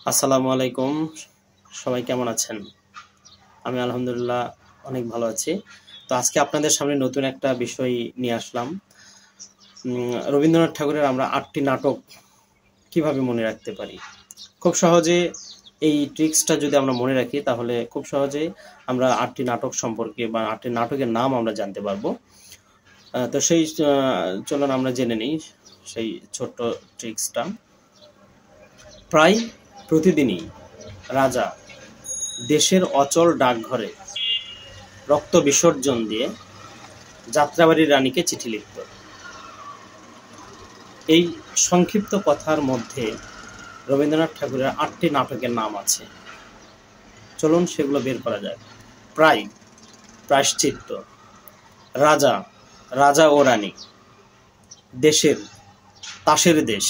আসসালামু আলাইকুম। সবাই কেমন আছেন? আমি আলহামদুলিল্লাহ অনেক ভালো আছি। তো আজকে আপনাদের সামনে নতুন একটা বিষয় নিয়ে আসলাম। রবীন্দ্রনাথ ঠাকুরের আমরা ৮টি নাটক কিভাবে মনে রাখতে পারি? খুব সহজে এই ট্রিক্সটা যদি আমরা মনে রাখি তাহলে খুব সহজে আমরা ৮টি নাটক সম্পর্কে বা ৮টি নাটকের নাম আমরা জানতে পারবো। তো সেই চলুন আমরা জেনে নিই সেই ছোট্ট ট্রিক্সটা। প্রায় প্রতিদিনই রাজা দেশের অচল ডাকঘরে রক্ত বিসর্জন দিয়ে যাত্রাবাড়ির রানীকে চিঠি লিখত। এই সংক্ষিপ্ত কথার মধ্যে রবীন্দ্রনাথ ঠাকুরের ৮টি নাটকের নাম আছে। চলুন সেগুলো বের করা যায়। প্রায়, প্রায়শ্চিত্ত, রাজা, রাজা ও রানী, দেশের, তাসের দেশ।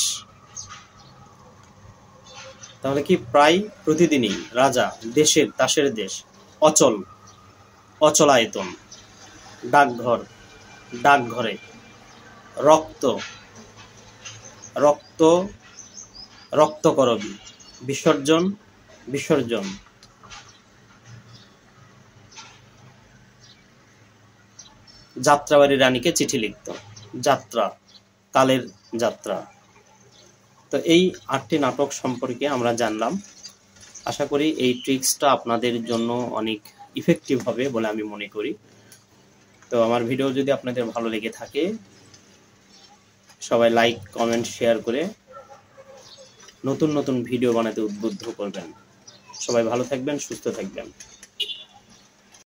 তাহলে কি? প্রায় প্রতিদিনই রাজা, দেশের, তাসের দেশ, অচল, অচলায়তন, ডাকঘর, ডাকঘরে, রক্ত, রক্ত, রক্তকরবী, বিসর্জন, বিসর্জন, যাত্রাবাড়ির রানীকে চিঠি লিখত, যাত্রা, কালের যাত্রা। তো এই ৮টি নাটক সম্পর্কে আমরা জানলাম। আশা করি এই ট্রিক্সটা আপনাদের জন্য অনেক ইফেক্টিভ হবে বলে আমি মনে করি। তো আমার ভিডিও যদি আপনাদের ভালো লেগে থাকে সবাই লাইক, কমেন্ট, শেয়ার করে নতুন নতুন ভিডিও বানাতে উদ্বুদ্ধ করবেন। সবাই ভালো থাকবেন, সুস্থ থাকবেন।